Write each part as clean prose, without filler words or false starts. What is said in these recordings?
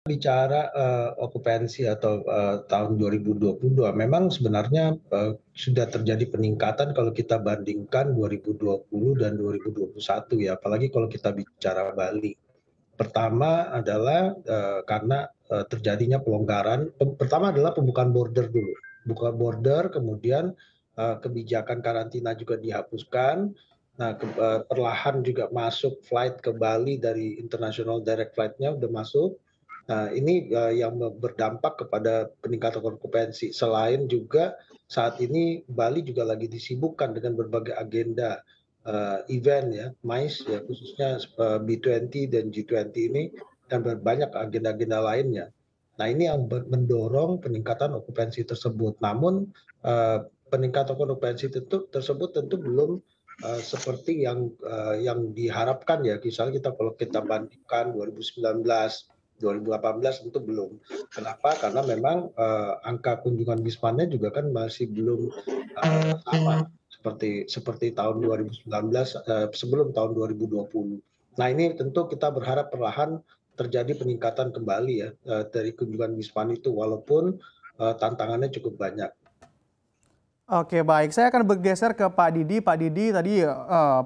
Bicara, okupansi atau, tahun 2022 memang sebenarnya, sudah terjadi peningkatan kalau kita bandingkan 2020 dan 2021 ya, apalagi kalau kita bicara Bali. Pertama adalah, karena, terjadinya pelonggaran, pertama adalah pembukaan border dulu. Buka border, kemudian, kebijakan karantina juga dihapuskan. Nah, perlahan juga masuk flight ke Bali dari international direct flight-nya udah masuk. Nah, ini, yang berdampak kepada peningkatan okupansi. Selain juga saat ini Bali juga lagi disibukkan dengan berbagai agenda, event ya, MICE ya, khususnya, B20 dan G20 ini, dan banyak agenda-agenda lainnya. Nah, ini yang mendorong peningkatan okupansi tersebut. Namun, peningkatan okupansi tersebut tentu belum, seperti yang diharapkan ya. Misalnya kalau kita bandingkan 2019, 2018 tentu belum. Kenapa? Karena memang, angka kunjungan wismannya juga kan masih belum, sama seperti seperti tahun 2019, sebelum tahun 2020. Nah, ini tentu kita berharap perlahan terjadi peningkatan kembali ya, dari kunjungan wisman itu walaupun, tantangannya cukup banyak. Oke, baik. Saya akan bergeser ke Pak Didi. Pak Didi tadi,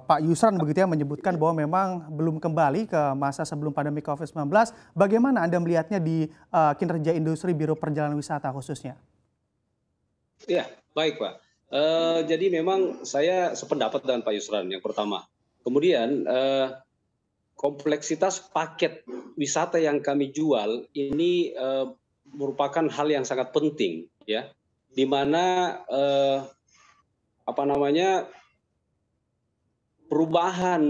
Pak Yusran begitu ya menyebutkan bahwa memang belum kembali ke masa sebelum pandemi COVID-19. Bagaimana Anda melihatnya di kinerja industri biro perjalanan wisata khususnya? Ya, baik Pak. Jadi memang saya sependapat dengan Pak Yusran yang pertama. Kemudian kompleksitas paket wisata yang kami jual ini merupakan hal yang sangat penting ya, di mana perubahan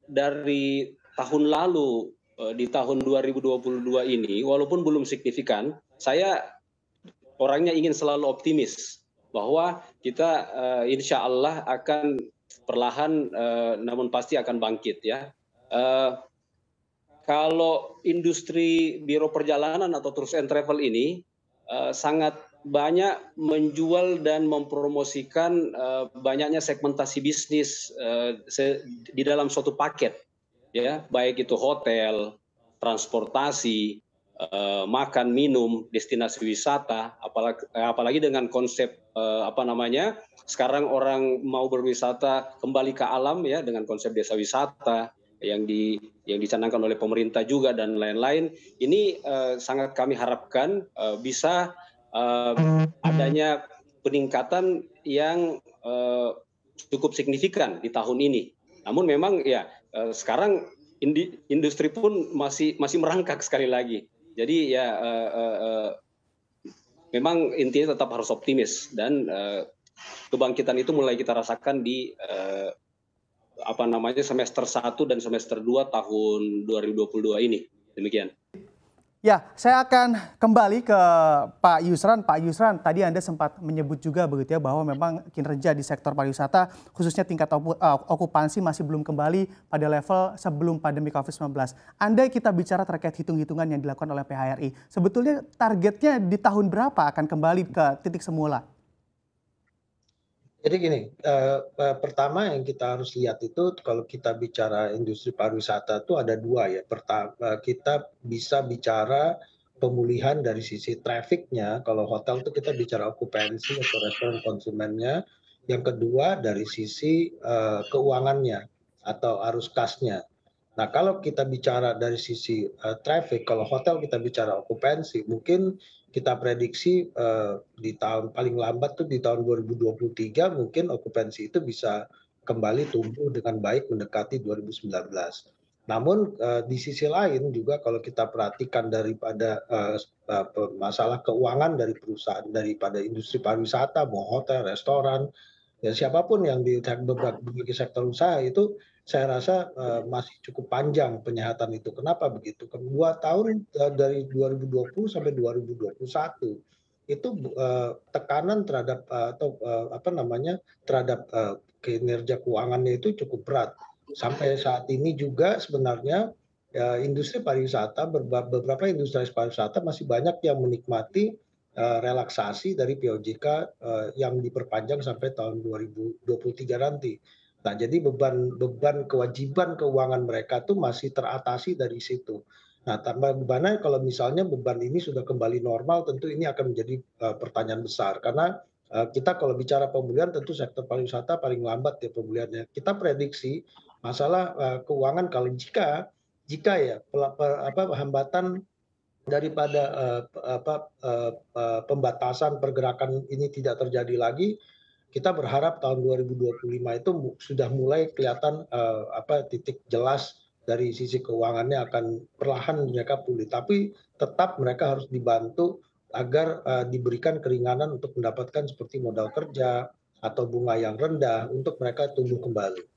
dari tahun lalu di tahun 2022 ini walaupun belum signifikan, saya orangnya ingin selalu optimis bahwa kita insya Allah akan perlahan namun pasti akan bangkit ya. Kalau industri biro perjalanan atau tours and travel ini sangat banyak menjual dan mempromosikan banyaknya segmentasi bisnis di dalam suatu paket ya, baik itu hotel, transportasi, makan, minum, destinasi wisata, apalagi dengan konsep sekarang orang mau berwisata kembali ke alam ya dengan konsep desa wisata yang dicanangkan oleh pemerintah juga dan lain-lain. Ini sangat kami harapkan bisa adanya peningkatan yang cukup signifikan di tahun ini. Namun memang ya sekarang industri pun masih merangkak sekali lagi. Jadi ya memang intinya tetap harus optimis dan kebangkitan itu mulai kita rasakan di semester 1 dan semester 2 tahun 2022 ini. Demikian. Ya, saya akan kembali ke Pak Yusran. Pak Yusran, tadi Anda sempat menyebut juga begitu ya bahwa memang kinerja di sektor pariwisata khususnya tingkat okupansi masih belum kembali pada level sebelum pandemi COVID-19. Andai kita bicara terkait hitung-hitungan yang dilakukan oleh PHRI, sebetulnya targetnya di tahun berapa akan kembali ke titik semula? Jadi gini, pertama yang kita harus lihat itu kalau kita bicara industri pariwisata itu ada dua ya. Pertama, kita bisa bicara pemulihan dari sisi traffic-nya, kalau hotel itu kita bicara okupansi atau restoran konsumennya. Yang kedua dari sisi, keuangannya atau arus kasnya. Nah, kalau kita bicara dari sisi, traffic, kalau hotel kita bicara okupansi, mungkin kita prediksi, di tahun paling lambat tuh di tahun 2023 mungkin okupansi itu bisa kembali tumbuh dengan baik mendekati 2019. Namun, di sisi lain juga kalau kita perhatikan daripada, masalah keuangan dari perusahaan daripada industri pariwisata, mau hotel, restoran, ya siapapun yang di berbagai sektor usaha itu saya rasa, masih cukup panjang penyehatan itu. Kenapa begitu? 2 tahun, dari 2020 sampai 2021 itu, tekanan terhadap, atau, terhadap, kinerja keuangannya itu cukup berat. Sampai saat ini juga sebenarnya, industri pariwisata beberapa industri pariwisata masih banyak yang menikmati, relaksasi dari POJK, yang diperpanjang sampai tahun 2023 nanti. Nah, jadi beban kewajiban keuangan mereka tuh masih teratasi dari situ. Nah, tambah bebannya kalau misalnya beban ini sudah kembali normal, tentu ini akan menjadi pertanyaan besar. Karena kita kalau bicara pemulihan tentu sektor pariwisata paling lambat ya pemulihannya. Kita prediksi masalah keuangan kalau jika ya hambatan daripada pembatasan pergerakan ini tidak terjadi lagi, kita berharap tahun 2025 itu sudah mulai kelihatan titik jelas dari sisi keuangannya akan perlahan mereka pulih. Tapi tetap mereka harus dibantu agar diberikan keringanan untuk mendapatkan seperti modal kerja atau bunga yang rendah untuk mereka tumbuh kembali.